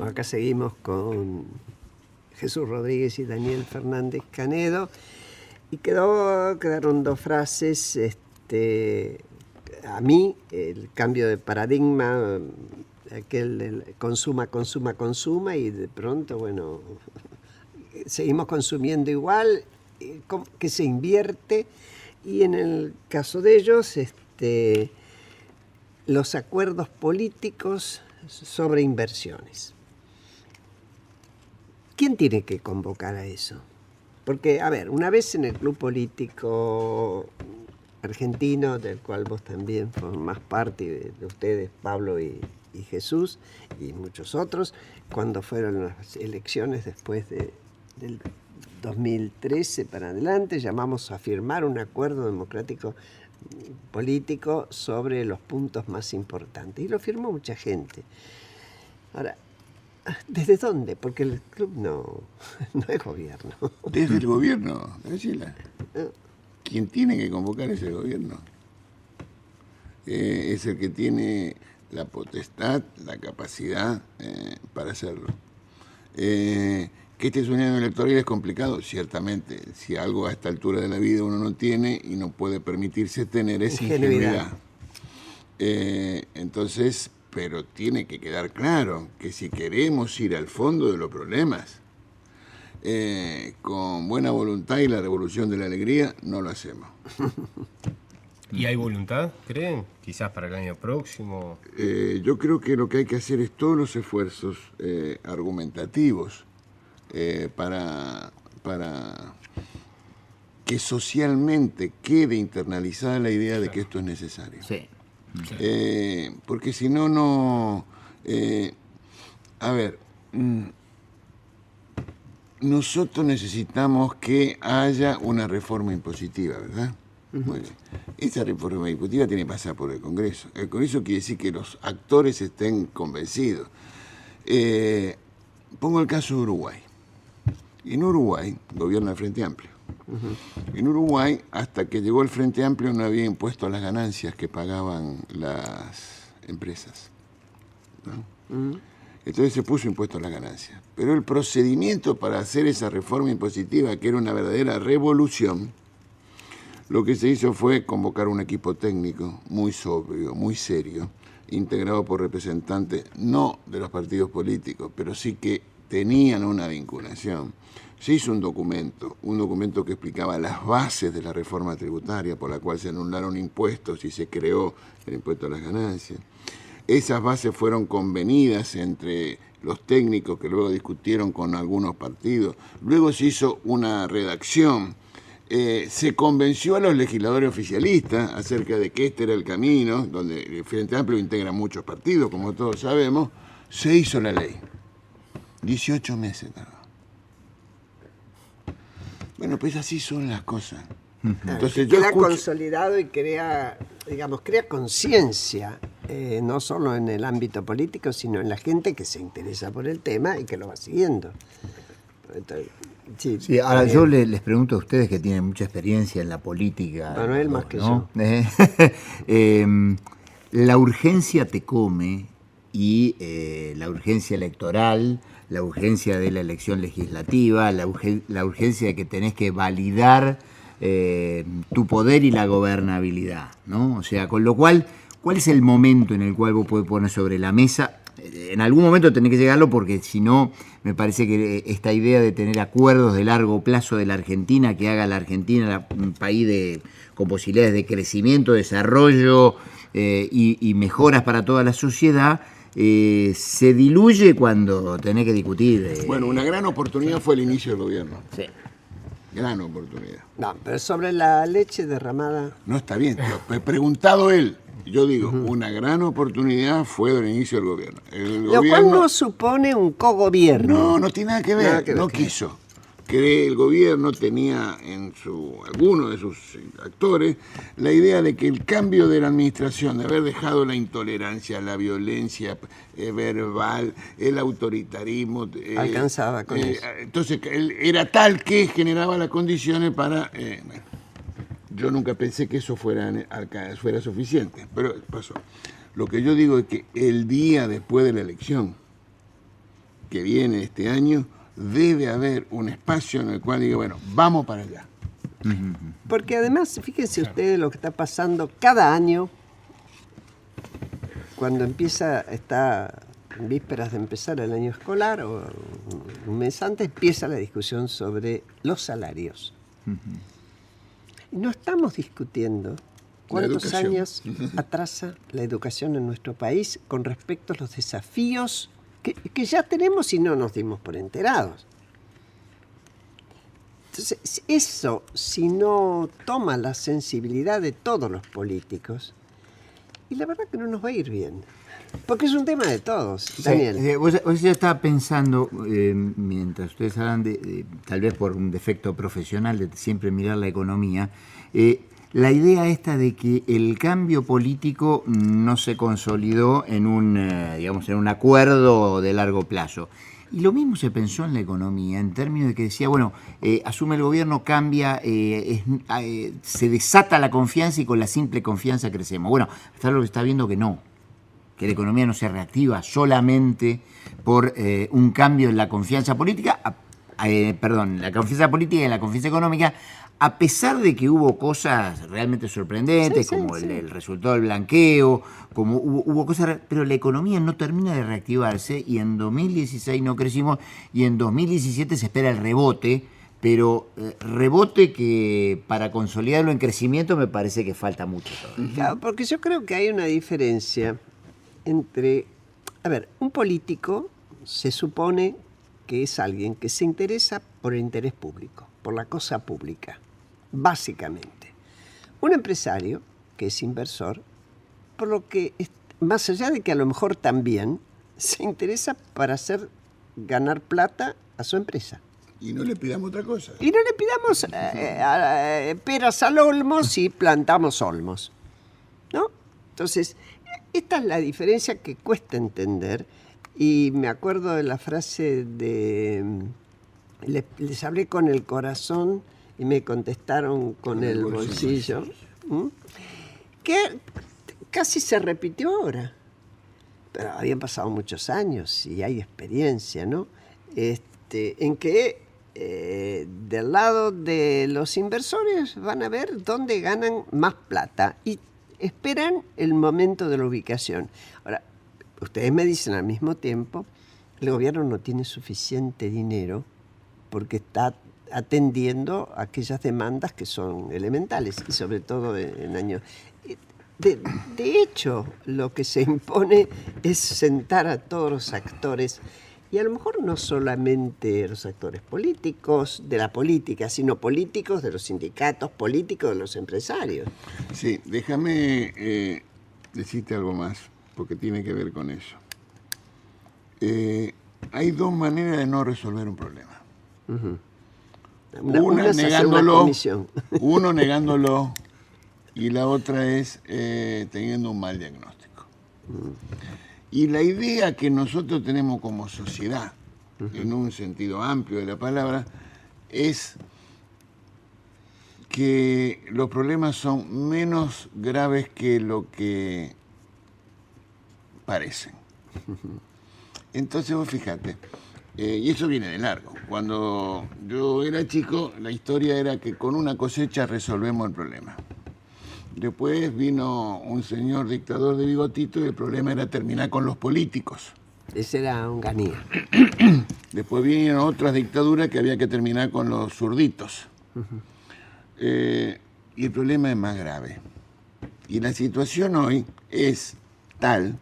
Acá seguimos con Jesús Rodríguez y Daniel Fernández Canedo. Y quedaron dos frases. A mí, el cambio de paradigma, aquel del consuma, consuma, consuma, y de pronto, bueno, seguimos consumiendo igual, que se invierte. Y en el caso de ellos, los acuerdos políticos sobre inversiones. ¿Quién tiene que convocar a eso? Porque, a ver, una vez en el club político argentino, del cual vos también formás parte, de ustedes, Pablo y Jesús, y muchos otros, cuando fueron las elecciones después del 2013 para adelante, llamamos a firmar un acuerdo democrático político sobre los puntos más importantes. Y lo firmó mucha gente. Ahora, ¿desde dónde? Porque el club no es gobierno. Desde el gobierno, Graciela. Quien tiene que convocar es el gobierno. Es el que tiene la potestad, la capacidad para hacerlo. Que este es un año electoral es complicado, ciertamente. Si algo a esta altura de la vida uno no tiene y no puede permitirse tener es ingenuidad. Entonces, pero tiene que quedar claro que si queremos ir al fondo de los problemas, con buena voluntad y la revolución de la alegría, no lo hacemos. ¿Y hay voluntad, creen? Quizás para el año próximo. Yo creo que lo que hay que hacer es todos los esfuerzos argumentativos para que socialmente quede internalizada la idea de que esto es necesario. Sí. Porque si no, no... a ver, nosotros necesitamos que haya una reforma impositiva, ¿verdad? Muy bien. Esa reforma impositiva tiene que pasar por el Congreso. El Congreso quiere decir que los actores estén convencidos. Pongo el caso de Uruguay. En Uruguay gobierna el Frente Amplio. En Uruguay, hasta que llegó el Frente Amplio, no había impuesto a las ganancias que pagaban las empresas, ¿no? Entonces se puso impuesto a las ganancias. Pero el procedimiento para hacer esa reforma impositiva, que era una verdadera revolución, lo que se hizo fue convocar un equipo técnico muy sobrio, muy serio, integrado por representantes no de los partidos políticos, pero sí que tenían una vinculación. Se hizo un documento que explicaba las bases de la reforma tributaria por la cual se anularon impuestos y se creó el impuesto a las ganancias. Esas bases fueron convenidas entre los técnicos que luego discutieron con algunos partidos. Luego se hizo una redacción. Se convenció a los legisladores oficialistas acerca de que este era el camino, donde el Frente Amplio integra muchos partidos, como todos sabemos. Se hizo la ley. 18 meses tardó. Bueno, pues así son las cosas. Entonces queda consolidado y crea conciencia, no solo en el ámbito político, sino en la gente que se interesa por el tema y que lo va siguiendo. Entonces, sí, ahora yo les pregunto a ustedes que tienen mucha experiencia en la política. Manuel, más que yo. La urgencia te come y la urgencia electoral, la urgencia de la elección legislativa, la urgencia de que tenés que validar tu poder y la gobernabilidad, ¿no? O sea, con lo cual, ¿cuál es el momento en el cual vos podés poner sobre la mesa? En algún momento tenés que llegarlo, porque si no, me parece que esta idea de tener acuerdos de largo plazo de la Argentina, que haga a la Argentina un país con posibilidades de crecimiento, desarrollo y mejoras para toda la sociedad, se diluye cuando tenés que discutir. Bueno, una gran oportunidad fue el inicio del gobierno. Sí. Gran oportunidad. No, pero sobre la leche derramada... No, está bien. He preguntado él. Yo digo, una gran oportunidad fue el inicio del gobierno. Lo cual no supone un cogobierno. No tiene nada que ver. No quiso. Que el gobierno tenía en alguno de sus actores la idea de que el cambio de la administración, de haber dejado la intolerancia, la violencia verbal, el autoritarismo, alcanzaba con eso. Entonces era tal que generaba las condiciones para... bueno, yo nunca pensé que eso fuera suficiente, pero pasó. Lo que yo digo es que el día después de la elección, que viene este año, debe haber un espacio en el cual diga, bueno, vamos para allá. Porque además, fíjense ustedes lo que está pasando cada año, cuando está en vísperas de empezar el año escolar o un mes antes, empieza la discusión sobre los salarios. Y no estamos discutiendo cuántos años atrasa la educación en nuestro país con respecto a los desafíos que ya tenemos y no nos dimos por enterados. Entonces, eso, si no toma la sensibilidad de todos los políticos, y la verdad que no nos va a ir bien. Porque es un tema de todos, Daniel. Sí, vos yo estaba pensando, mientras ustedes hablan tal vez por un defecto profesional de siempre mirar la economía, la idea esta de que el cambio político no se consolidó en en un acuerdo de largo plazo. Y lo mismo se pensó en la economía, en términos de que decía, bueno, asume el gobierno, cambia, se desata la confianza y con la simple confianza crecemos. Bueno, hasta lo que está viendo que no, que la economía no se reactiva solamente por un cambio en la confianza política, la confianza política y en la confianza económica, a pesar de que hubo cosas realmente sorprendentes, como el resultado del blanqueo, como hubo cosas, pero la economía no termina de reactivarse y en 2016 no crecimos y en 2017 se espera el rebote, pero rebote que para consolidarlo en crecimiento me parece que falta mucho todavía. Claro, porque yo creo que hay una diferencia entre, un político se supone que es alguien que se interesa por el interés público, por la cosa pública, básicamente. Un empresario que es inversor, por lo que, más allá de que a lo mejor también se interesa para hacer ganar plata a su empresa. Y no le pidamos otra cosa. Y no le pidamos peras al olmo si plantamos olmos, ¿no? Entonces, esta es la diferencia que cuesta entender. Y me acuerdo de la frase de... Les hablé con el corazón y me contestaron con el bolsillo. Que casi se repitió ahora. Pero habían pasado muchos años y hay experiencia, ¿no? En que del lado de los inversores van a ver dónde ganan más plata y esperan el momento de la ubicación. Ahora, ustedes me dicen al mismo tiempo, el gobierno no tiene suficiente dinero porque está atendiendo aquellas demandas que son elementales y sobre todo en años... De hecho, lo que se impone es sentar a todos los actores, y a lo mejor no solamente los actores políticos de la política, sino políticos de los sindicatos, políticos de los empresarios. Sí, déjame decirte algo más, porque tiene que ver con eso. Hay dos maneras de no resolver un problema. Una negándolo, uno negándolo, y la otra es teniendo un mal diagnóstico. Y la idea que nosotros tenemos como sociedad, en un sentido amplio de la palabra, es que los problemas son menos graves que lo que parecen. Entonces vos fíjate, y eso viene de largo. Cuando yo era chico, la historia era que con una cosecha resolvemos el problema. Después vino un señor dictador de bigotito y el problema era terminar con los políticos. Ese era un ganía. Después vinieron otras dictaduras que había que terminar con los zurditos. Y el problema es más grave. Y la situación hoy es tal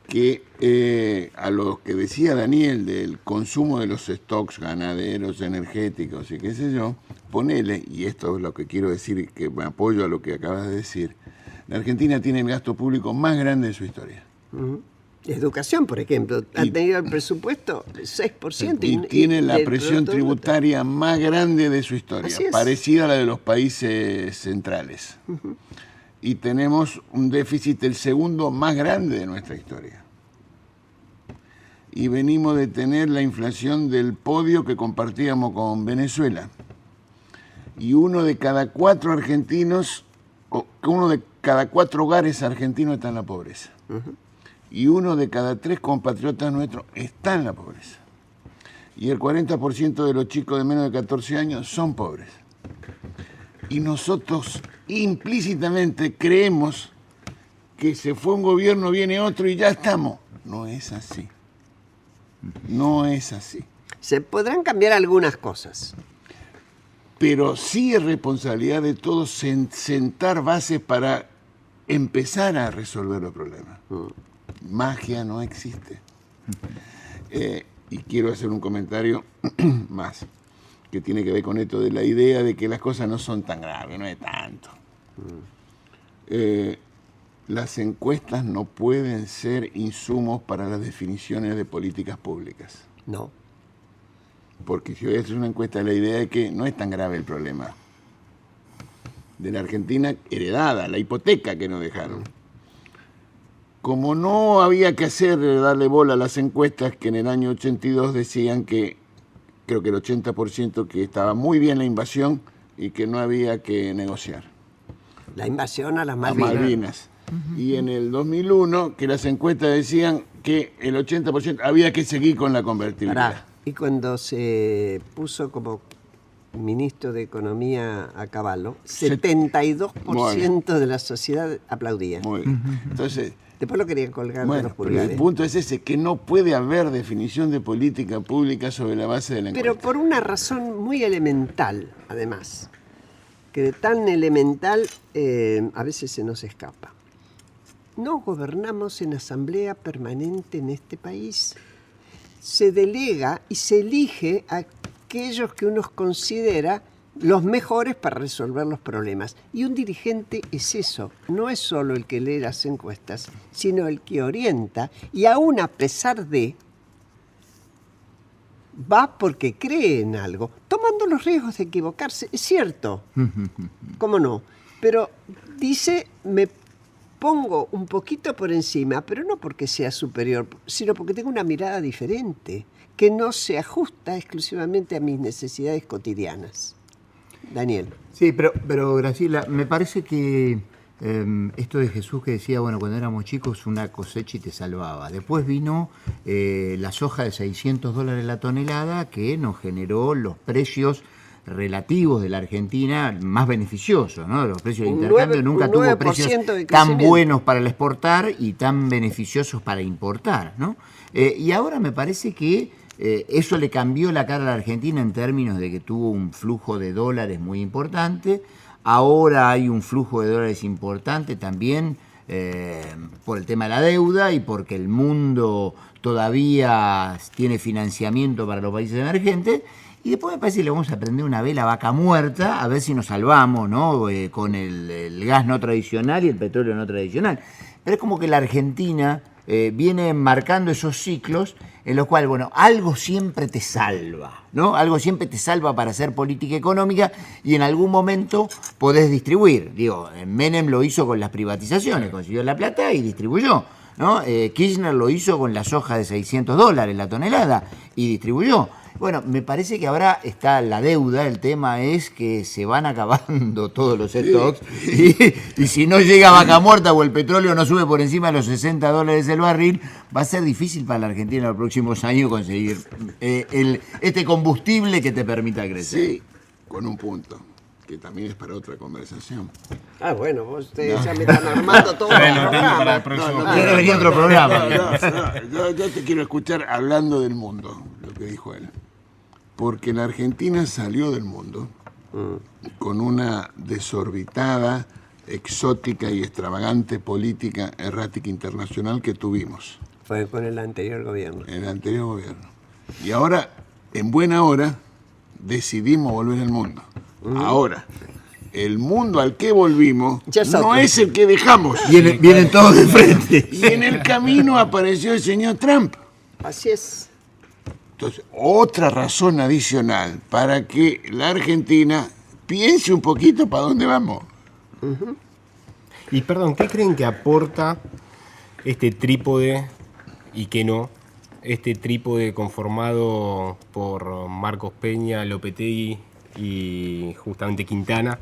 que a lo que decía Daniel del consumo de los stocks ganaderos, energéticos y qué sé yo, ponele, y esto es lo que quiero decir, que me apoyo a lo que acabas de decir, la Argentina tiene el gasto público más grande de su historia. Educación, por ejemplo, ha tenido el presupuesto 6%. Y tiene la presión tributaria más grande de su historia, parecida a la de los países centrales. Y tenemos un déficit el segundo más grande de nuestra historia. Y venimos de tener la inflación del podio que compartíamos con Venezuela. Y uno de cada 4 argentinos, uno de cada 4 hogares argentinos está en la pobreza. y 1 de cada 3 compatriotas nuestros está en la pobreza. Y el 40% de los chicos de menos de 14 años son pobres. Y nosotros implícitamente creemos que se fue un gobierno, viene otro y ya estamos. No es así. No es así. Se podrán cambiar algunas cosas. Pero sí es responsabilidad de todos sentar bases para empezar a resolver los problemas. Magia no existe. Y quiero hacer un comentario más, que tiene que ver con esto de la idea de que las cosas no son tan graves, no es tanto. Las encuestas no pueden ser insumos para las definiciones de políticas públicas. No. Porque si voy a hacer una encuesta, la idea es que no es tan grave el problema de la Argentina heredada, la hipoteca que nos dejaron. Como no había que darle bola a las encuestas que en el año 82 decían que, creo que el 80%, que estaba muy bien la invasión y que no había que negociar. La invasión a las A Malvinas. Malvinas. Y en el 2001, que las encuestas decían que el 80% había que seguir con la convertibilidad. Pará. Y cuando se puso como ministro de Economía a Cavallo, 72% de la sociedad aplaudía. Muy bien. Entonces, Después lo querían colgar de bueno, los pero pulgares. el punto es ese, que no puede haber definición de política pública sobre la base de la encuesta. Pero por una razón muy elemental, además, que de tan elemental a veces se nos escapa. No gobernamos en asamblea permanente en este país. Se delega y se elige a aquellos que uno considera los mejores para resolver los problemas. Y un dirigente es eso, no es solo el que lee las encuestas, sino el que orienta, y aún a pesar de, va porque cree en algo, tomando los riesgos de equivocarse, es cierto, ¿cómo no? Pero dice, me pongo un poquito por encima, pero no porque sea superior, sino porque tengo una mirada diferente, que no se ajusta exclusivamente a mis necesidades cotidianas. Daniel. Sí, pero Graciela, me parece que esto de Jesús que decía, bueno, cuando éramos chicos una cosecha y te salvaba. Después vino la soja de $600 la tonelada que nos generó los precios relativos de la Argentina más beneficiosos, ¿no? Los precios de intercambio nunca tuvo precios tan buenos para el exportar y tan beneficiosos para importar, ¿no? Y ahora me parece que eso le cambió la cara a la Argentina en términos de que tuvo un flujo de dólares muy importante. Ahora hay un flujo de dólares importante también por el tema de la deuda y porque el mundo todavía tiene financiamiento para los países emergentes. Y después me parece que le vamos a prender una vela vaca muerta a ver si nos salvamos, ¿no? Con el gas no tradicional y el petróleo no tradicional. Pero es como que la Argentina viene marcando esos ciclos en los cuales, bueno, algo siempre te salva, ¿no? Algo siempre te salva para hacer política económica y en algún momento podés distribuir. Digo, Menem lo hizo con las privatizaciones, consiguió la plata y distribuyó, ¿no? Kirchner lo hizo con la soja de $600 la tonelada y distribuyó. Bueno, me parece que ahora está la deuda, el tema es que se van acabando todos los stocks y si no llega vaca muerta o el petróleo no sube por encima de los $60 el barril, va a ser difícil para la Argentina en los próximos años conseguir este combustible que te permita crecer. Sí, con un punto, que también es para otra conversación. Ah, bueno, ustedes ya me están armando todo el programa. Quiere venir otro programa. Yo te quiero escuchar hablando del mundo, lo que dijo él. Porque la Argentina salió del mundo con una desorbitada, exótica y extravagante política errática internacional que tuvimos. Fue con el anterior gobierno. En el anterior gobierno. Y ahora, en buena hora, decidimos volver al mundo. Ahora, el mundo al que volvimos no es el que dejamos. Vienen todos de frente. Y en el camino apareció el señor Trump. Así es. Entonces, otra razón adicional para que la Argentina piense un poquito para dónde vamos. Y perdón, ¿qué creen que aporta este trípode y qué no? Este trípode conformado por Marcos Peña, Lopetegui y justamente Quintana,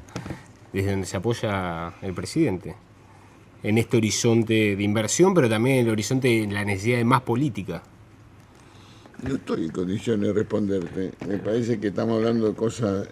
desde donde se apoya el presidente. en este horizonte de inversión, pero también en el horizonte de la necesidad de más política? No estoy en condiciones de responderte. Me parece que estamos hablando de cosas...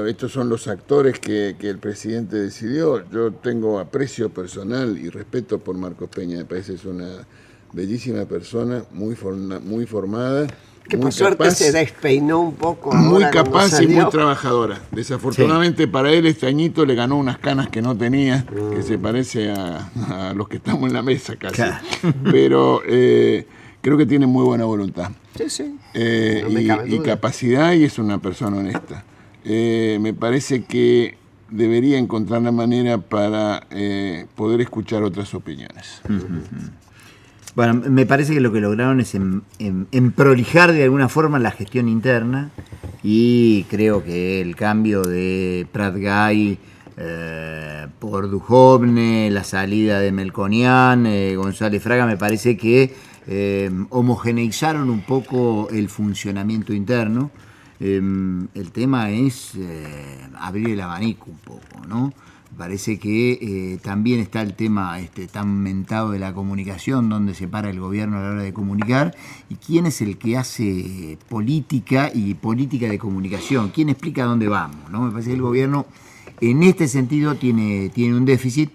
estos son los actores que el presidente decidió. Yo tengo aprecio personal y respeto por Marcos Peña. Me parece que es una bellísima persona, muy formada. Que muy por suerte capaz, se despeinó un poco. muy ahora cuando capaz y salió. muy trabajadora. Desafortunadamente para él este añito le ganó unas canas que no tenía, que se parece a los que estamos en la mesa casi. Claro. Pero creo que tiene muy buena voluntad. Sí, sí. No me cabe Y duda. capacidad, y es una persona honesta. Me parece que debería encontrar la manera para poder escuchar otras opiniones. Bueno, me parece que lo que lograron es en prolijar de alguna forma la gestión interna, y creo que el cambio de Prat Gay por Duhovne, la salida de Melconian, González Fraga, me parece que homogeneizaron un poco el funcionamiento interno. El tema es abrir el abanico un poco, ¿no? Parece que también está el tema tan mentado de la comunicación, donde se para el gobierno a la hora de comunicar, y quién es el que hace política y política de comunicación, quién explica dónde vamos, ¿no? Me parece que el gobierno en este sentido tiene un déficit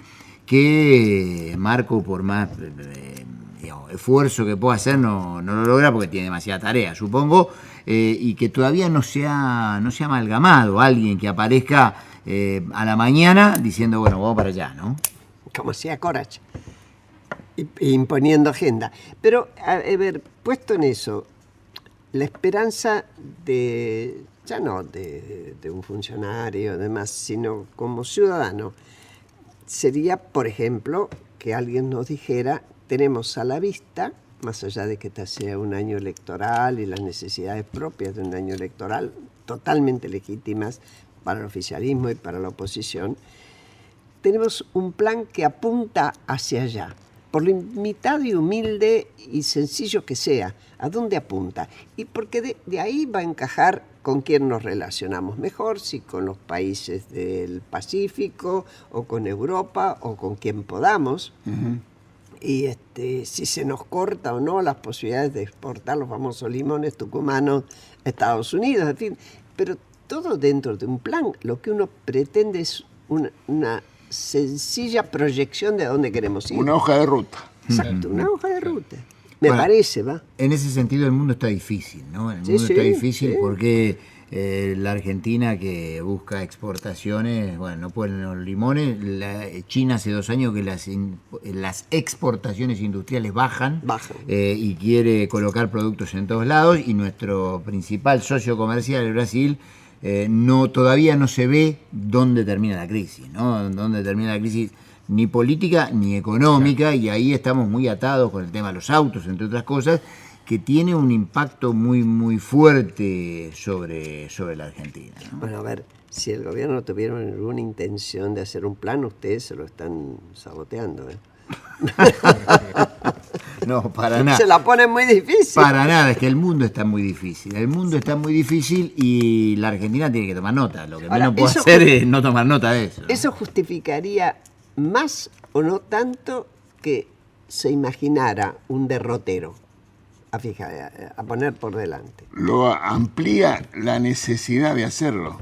que Marco, por más esfuerzo que pueda hacer, no lo logra porque tiene demasiada tarea, supongo, y que todavía no se ha amalgamado alguien que aparezca a la mañana diciendo, bueno, vamos para allá, ¿no? Como hacía Corach, imponiendo agenda. Pero, a ver, puesto en eso, la esperanza ya no de un funcionario, demás, sino como ciudadano, sería, por ejemplo, que alguien nos dijera, tenemos a la vista, más allá de que este sea un año electoral y las necesidades propias de un año electoral, totalmente legítimas para el oficialismo y para la oposición, tenemos un plan que apunta hacia allá, por lo limitado y humilde y sencillo que sea. ¿A dónde apunta? Y porque de ahí va a encajar con quién nos relacionamos mejor, si con los países del Pacífico, o con Europa, o con quien podamos. Uh-huh. Y si se nos corta o no las posibilidades de exportar los famosos limones tucumanos a Estados Unidos, en fin. Pero todo dentro de un plan. Lo que uno pretende es una sencilla proyección de a dónde queremos ir. Una hoja de ruta. Exacto, una hoja de ruta. Me parece, va. En ese sentido el mundo está difícil, ¿no? El mundo está difícil porque la Argentina, que busca exportaciones, bueno, no pueden los limones. China hace 2 años que las exportaciones industriales bajan. Y quiere colocar productos en todos lados, y nuestro principal socio comercial, el Brasil, todavía no se ve dónde termina la crisis, ¿no? Dónde termina la crisis ni política ni económica, claro. Y ahí estamos muy atados con el tema de los autos, entre otras cosas, que tiene un impacto muy, muy fuerte sobre la Argentina, ¿no? Bueno, a ver, si el gobierno tuviera alguna intención de hacer un plan, ustedes se lo están saboteando, ¿eh? No, para nada. Se la ponen muy difícil. Para nada, es que el mundo está muy difícil. El mundo está muy difícil y la Argentina tiene que tomar nota. Lo que menos puede hacer es no tomar nota de eso, ¿no? ¿Eso justificaría más o no tanto que se imaginara un derrotero a poner por delante? Lo amplía la necesidad de hacerlo.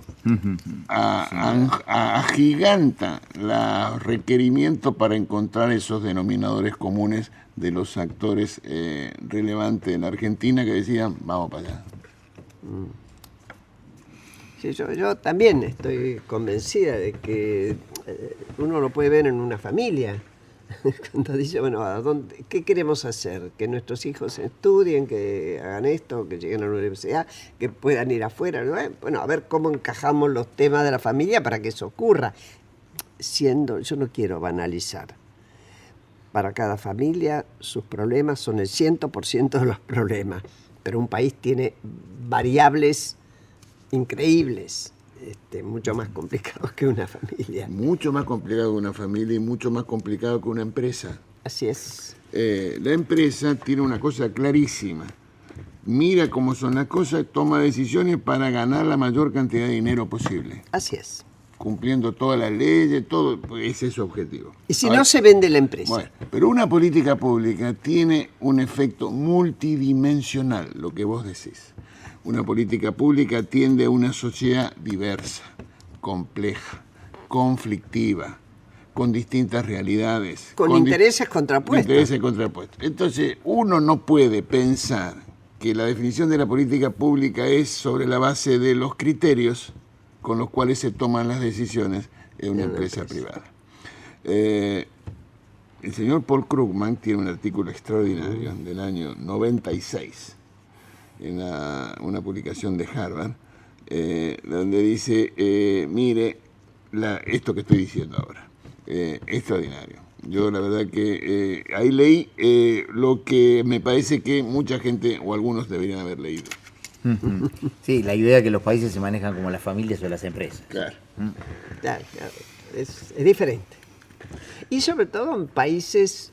Agiganta los requerimientos para encontrar esos denominadores comunes de los actores relevantes en la Argentina que decían, vamos para allá. Sí, yo también estoy convencida de que uno lo puede ver en una familia. Cuando dice, bueno, ¿qué queremos hacer? Que nuestros hijos estudien, que hagan esto, que lleguen a la universidad, que puedan ir afuera. Bueno, a ver cómo encajamos los temas de la familia para que eso ocurra. Yo no quiero banalizar. Para cada familia, sus problemas son el 100% de los problemas. Pero un país tiene variables increíbles. Mucho más complicado que una familia. Mucho más complicado que una familia y mucho más complicado que una empresa. Así es. La empresa tiene una cosa clarísima. Mira cómo son las cosas, toma decisiones para ganar la mayor cantidad de dinero posible. Así es. cumpliendo todas las leyes, todo, ese es su objetivo. Y si Ahora, no, se vende la empresa. bueno, pero una política pública tiene un efecto multidimensional, lo que vos decís. Una política pública tiende a una sociedad diversa, compleja, conflictiva, con distintas realidades. Con intereses contrapuestos. Intereses contrapuestos. Entonces, uno no puede pensar que la definición de la política pública es sobre la base de los criterios con los cuales se toman las decisiones en una empresa privada. El señor Paul Krugman tiene un artículo extraordinario del año 96 en una publicación de Harvard, donde dice, mire, esto que estoy diciendo ahora, extraordinario. Yo la verdad que ahí leí lo que me parece que mucha gente o algunos deberían haber leído. Sí, la idea de que los países se manejan como las familias o las empresas. Claro. Claro, es diferente. Y sobre todo en países,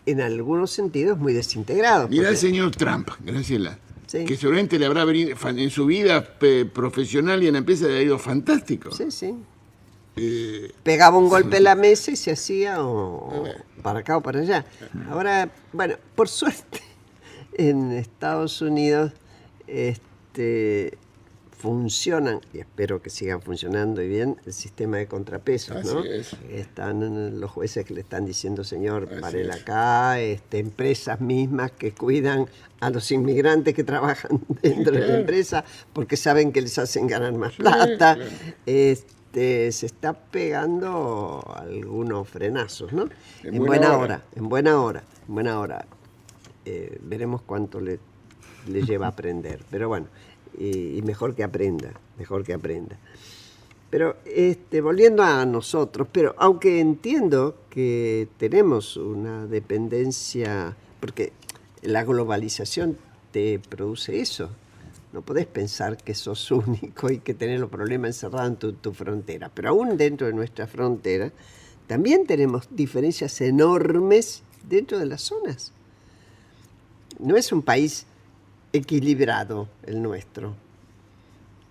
en algunos sentidos, muy desintegrados. Mira porque- el señor Trump, Graciela, Sí. que seguramente le habrá venido en su vida profesional y en la empresa le ha ido fantástico. Sí, sí. Pegaba un golpe en la mesa y se hacía para acá o para allá. Ahora, bueno, por suerte, en Estados Unidos funcionan, y espero que sigan funcionando y bien, el sistema de contrapesos, ¿no? Así es. Están los jueces que le están diciendo, señor, Así paren es. acá, empresas mismas que cuidan a los inmigrantes que trabajan dentro de la empresa porque saben que les hacen ganar más plata. claro. Se está pegando algunos frenazos, ¿no? En En buena buena hora. Veremos cuánto le lleva a aprender. Pero bueno, y mejor que aprenda. Pero volviendo a nosotros, pero aunque entiendo que tenemos una dependencia, porque la globalización te produce eso. No podés pensar que sos único y que tenés los problemas encerrados en tu frontera. Pero aún dentro de nuestra frontera, también tenemos diferencias enormes dentro de las zonas. No es un país equilibrado el nuestro.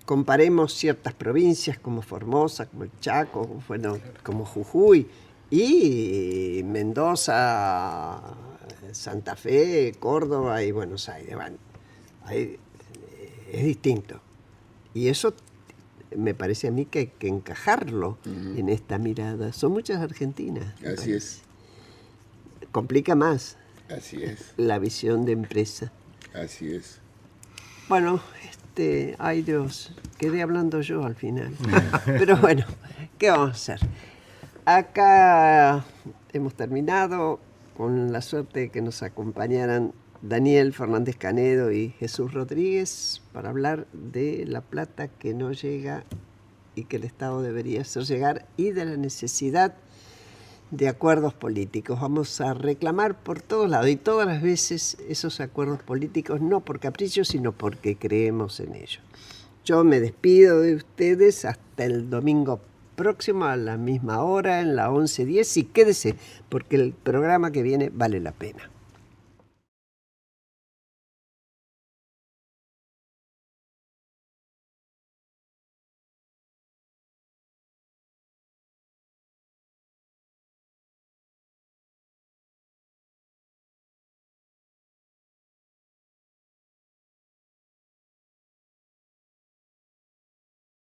Comparemos ciertas provincias como Formosa, como el Chaco, bueno, como Jujuy, y Mendoza, Santa Fe, Córdoba y Buenos Aires. Bueno, es distinto. Y eso me parece a mí que hay que encajarlo en esta mirada. Son muchas Argentinas. me Así parece. es, Complica más así es, la visión de empresa. así es. Bueno, ay Dios, quedé hablando yo al final. Pero bueno, ¿qué vamos a hacer? Acá hemos terminado con la suerte de que nos acompañaran Daniel Fernández Canedo y Jesús Rodríguez para hablar de la plata que no llega y que el Estado debería hacer llegar y de la necesidad de acuerdos políticos. Vamos a reclamar por todos lados y todas las veces esos acuerdos políticos, no por capricho, sino porque creemos en ellos. Yo me despido de ustedes hasta el domingo próximo a la misma hora, en la 11:10, y quédese, porque el programa que viene vale la pena.